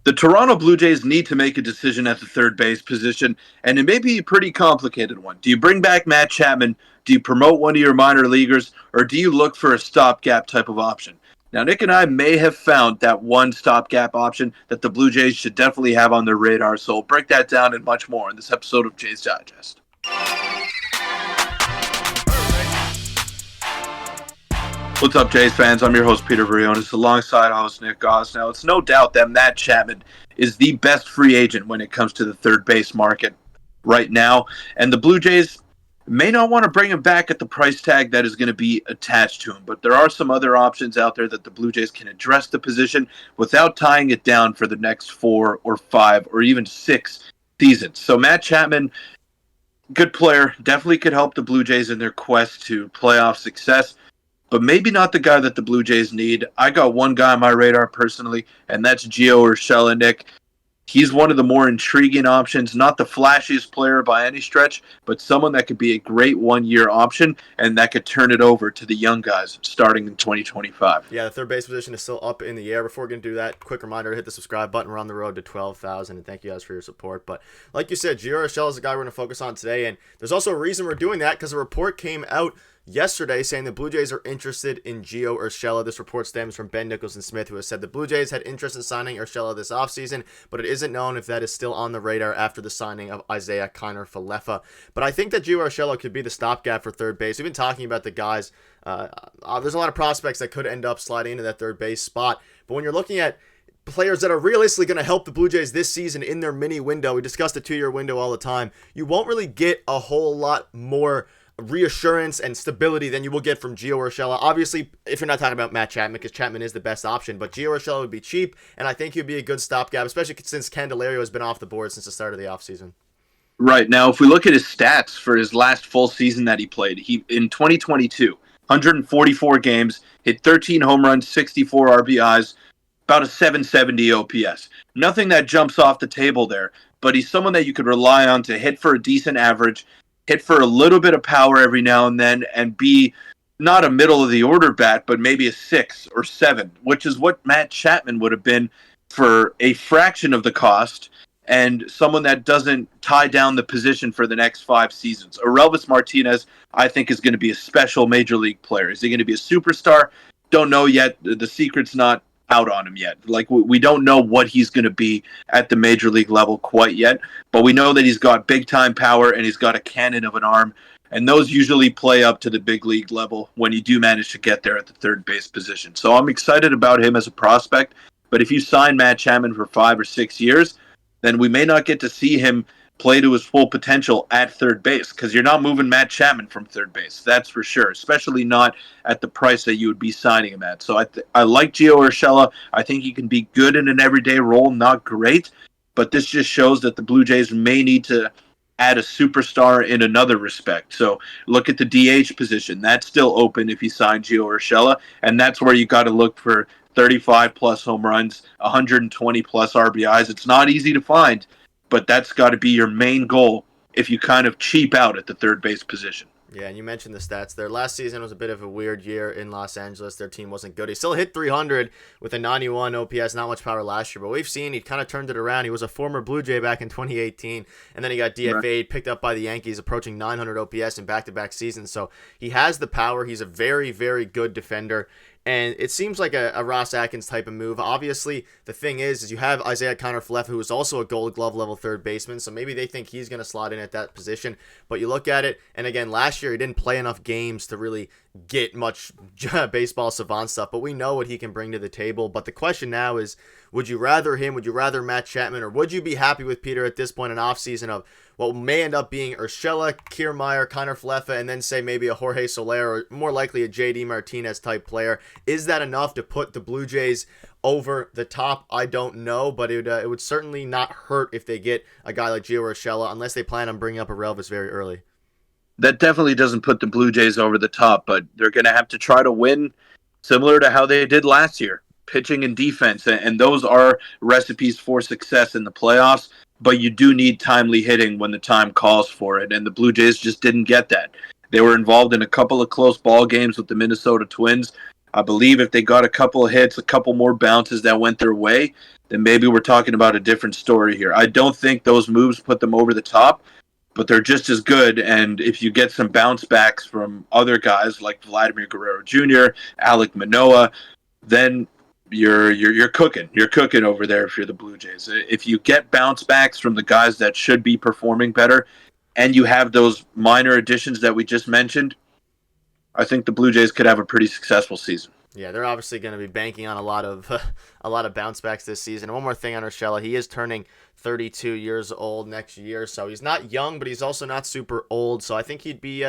The Toronto Blue Jays need to make a decision at the third base position, and it may be a pretty complicated one. Do you bring back Matt Chapman? Do you promote one of your minor leaguers? Or do you look for a stopgap type of option? Now, Nick and I may have found that one stopgap option that the Blue Jays should definitely have on their radar, so we'll break that down and much more in this episode of Jays Digest. What's up, Jays fans? I'm your host, Peter Vryonis, alongside host Nick Gosse. Now, it's no doubt that Matt Chapman is the best free agent when it comes to the third base market right now, and the Blue Jays may not want to bring him back at the price tag that is going to be attached to him, but there are some other options out there that the Blue Jays can address the position without tying it down for the next 4 or 5 or even 6 seasons. So Matt Chapman, good player, definitely could help the Blue Jays in their quest to playoff success, but maybe not the guy that the Blue Jays need. I got one guy on my radar personally, and that's Gio Urshela, Nick. He's one of the more intriguing options, not the flashiest player by any stretch, but someone that could be a great one-year option and that could turn it over to the young guys starting in 2025. Yeah, the third base position is still up in the air. Before we can do that, quick reminder to hit the subscribe button. We're on the road to 12,000, and thank you guys for your support. But like you said, Gio Urshela is the guy we're going to focus on today, and there's also a reason we're doing that because a report came out yesterday saying the Blue Jays are interested in Gio Urshela. This report stems from Ben Nicholson-Smith, who has said the Blue Jays had interest in signing Urshela this offseason, but it isn't known if that is still on the radar after the signing of Isiah Kiner-Falefa. But I think that Gio Urshela could be the stopgap for third base. We've been talking about the guys. There's a lot of prospects that could end up sliding into that third base spot. But when you're looking at players that are realistically going to help the Blue Jays this season in their mini window, we discuss the 2-year window all the time, you won't really get a whole lot more reassurance and stability than you will get from Gio Urshela. Obviously, if you're not talking about Matt Chapman, because Chapman is the best option, but Gio Urshela would be cheap, and I think he'd be a good stopgap, especially since Candelario has been off the board since the start of the offseason. Right. Now, if we look at his stats for his last full season that he played, he in 2022, 144 games, hit 13 home runs, 64 RBIs, about a 770 OPS. Nothing that jumps off the table there, but he's someone that you could rely on to hit for a decent average, hit for a little bit of power every now and then, and be not a middle-of-the-order bat, but maybe a 6 or 7, which is what Matt Chapman would have been for a fraction of the cost, and someone that doesn't tie down the position for the next 5 seasons. Aurelvis Martinez, I think, is going to be a special major league player. Is he going to be a superstar? Don't know yet. The secret's not out on him yet. Like, we don't know what he's going to be at the major league level quite yet, but we know that he's got big time power and he's got a cannon of an arm, and those usually play up to the big league level when you do manage to get there at the third base position. So I'm excited about him as a prospect, but if you sign Matt Chapman for 5 or 6 years, then we may not get to see him play to his full potential at third base, because you're not moving Matt Chapman from third base, that's for sure, especially not at the price that you would be signing him at. So I like Gio Urshela. I think he can be good in an everyday role, not great, but this just shows that the Blue Jays may need to add a superstar in another respect. So look at the DH position. That's still open if you sign Gio Urshela, and that's where you got to look for 35-plus home runs, 120-plus RBIs. It's not easy to find, but that's got to be your main goal if you kind of cheap out at the third base position. Yeah, and you mentioned the stats there. Last season was a bit of a weird year in Los Angeles. Their team wasn't good. He still hit 300 with a 91 OPS, not much power last year, but we've seen he kind of turned it around. He was a former Blue Jay back in 2018, and then he got DFA'd, picked up by the Yankees, approaching 900 OPS in back-to-back seasons. So he has the power. He's a very, very good defender. And it seems like a Ross Atkins type of move. Obviously, the thing is you have Isiah Kiner-Falefa, who is also a Gold Glove level third baseman, so maybe they think he's going to slot in at that position. But you look at it, and again, last year he didn't play enough games to really get much baseball savant stuff, but we know what he can bring to the table. But the question now is, would you rather him, would you rather Matt Chapman, or would you be happy with Peter at this point in offseason of what may end up being Urshela, Kiermaier, Kiner-Falefa, and then say maybe a Jorge Soler, or more likely a JD Martinez type player? Is that enough to put the Blue Jays over the top? I don't know, but it would certainly not hurt if they get a guy like Gio Urshela, unless they plan on bringing up Aurelvis very early. That definitely doesn't put the Blue Jays over the top, but they're going to have to try to win similar to how they did last year, pitching and defense, and those are recipes for success in the playoffs, but you do need timely hitting when the time calls for it, and the Blue Jays just didn't get that. They were involved in a couple of close ball games with the Minnesota Twins. I believe if they got a couple of hits, a couple more bounces that went their way, then maybe we're talking about a different story here. I don't think those moves put them over the top, but they're just as good. And if you get some bounce backs from other guys like Vladimir Guerrero Jr., Alek Manoah, then you're cooking. You're cooking over there if you're the Blue Jays. If you get bounce backs from the guys that should be performing better, and you have those minor additions that we just mentioned, I think the Blue Jays could have a pretty successful season. Yeah, they're obviously going to be banking on a lot of a lot of bounce backs this season. One more thing on Urshela, he is turning 32 years old next year, so he's not young, but he's also not super old. So I think he'd be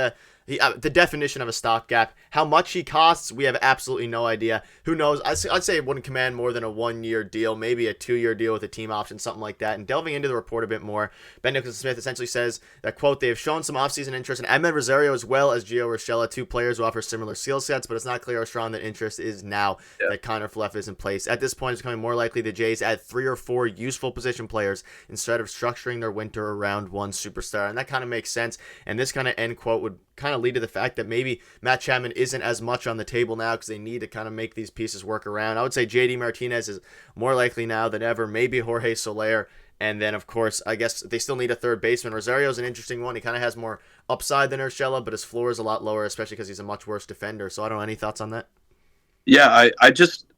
the definition of a stopgap. How much he costs, we have absolutely no idea. Who knows? I'd say it wouldn't command more than a 1-year deal, maybe a 2-year deal with a team option, something like that. And delving into the report a bit more, Ben Nicholson-Smith essentially says that, quote, they have shown some offseason interest in Ahmed Rosario as well as Gio Urshela, two players who offer similar skill sets, but it's not clear how strong that interest is now that Connor Fleff is in place. At this point, it's becoming more likely the Jays add 3 or 4 useful position players instead of structuring their winter around one superstar. And that kind of makes sense. And this kind of end quote would kind of lead to the fact that maybe Matt Chapman isn't as much on the table now because they need to kind of make these pieces work around. I would say JD Martinez is more likely now than ever, maybe Jorge Soler. And then, of course, I guess they still need a third baseman. Rosario's an interesting one. He kind of has more upside than Urshela, but his floor is a lot lower, especially because he's a much worse defender. So I don't know. Any thoughts on that? Yeah,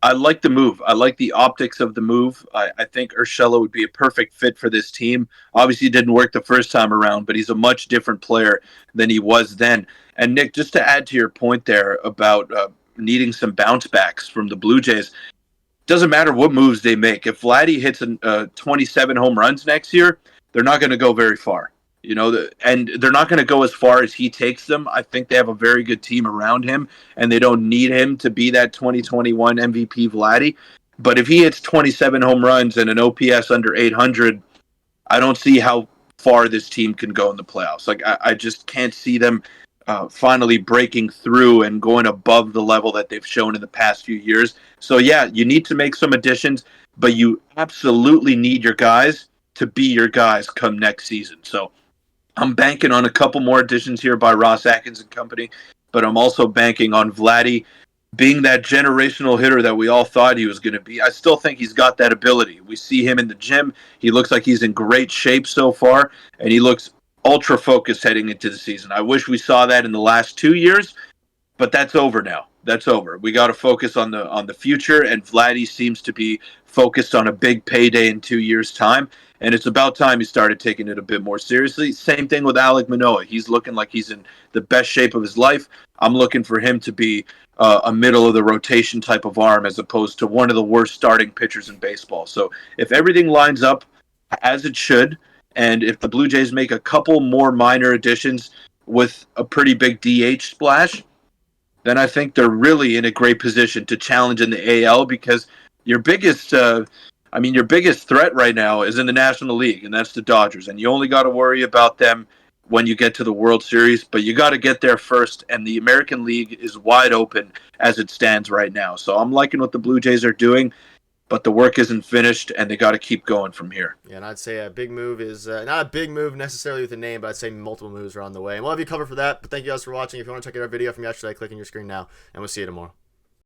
I like the move. I like the optics of the move. I think Urshela would be a perfect fit for this team. Obviously, it didn't work the first time around, but he's a much different player than he was then. And Nick, just to add to your point there about needing some bounce backs from the Blue Jays, doesn't matter what moves they make. If Vladdy hits 27 home runs next year, they're not going to go very far. And they're not going to go as far as he takes them. I think they have a very good team around him, and they don't need him to be that 2021 MVP Vladdy. But if he hits 27 home runs and an OPS under 800, I don't see how far this team can go in the playoffs. Like, I just can't see them finally breaking through and going above the level that they've shown in the past few years. So, yeah, you need to make some additions, but you absolutely need your guys to be your guys come next season. So I'm banking on a couple more additions here by Ross Atkins and company, but I'm also banking on Vladdy being that generational hitter that we all thought he was going to be. I still think he's got that ability. We see him in the gym. He looks like he's in great shape so far, and he looks ultra focused heading into the season. I wish we saw that in the last 2 years, but that's over now. That's over. We got to focus on the future, and Vladdy seems to be focused on a big payday in 2 years' time. And it's about time he started taking it a bit more seriously. Same thing with Alek Manoah. He's looking like he's in the best shape of his life. I'm looking for him to be a middle of the rotation type of arm as opposed to one of the worst starting pitchers in baseball. So if everything lines up as it should, and if the Blue Jays make a couple more minor additions with a pretty big DH splash, then I think they're really in a great position to challenge in the AL, because your biggest threat right now is in the National League, and that's the Dodgers. And you only got to worry about them when you get to the World Series, but you got to get there first, and the American League is wide open as it stands right now. So I'm liking what the Blue Jays are doing, but the work isn't finished, and they got to keep going from here. Yeah, and I'd say a big move is not a big move necessarily with a name, but I'd say multiple moves are on the way. And we'll have you covered for that, but thank you guys for watching. If you want to check out our video from yesterday, click on your screen now, and we'll see you tomorrow.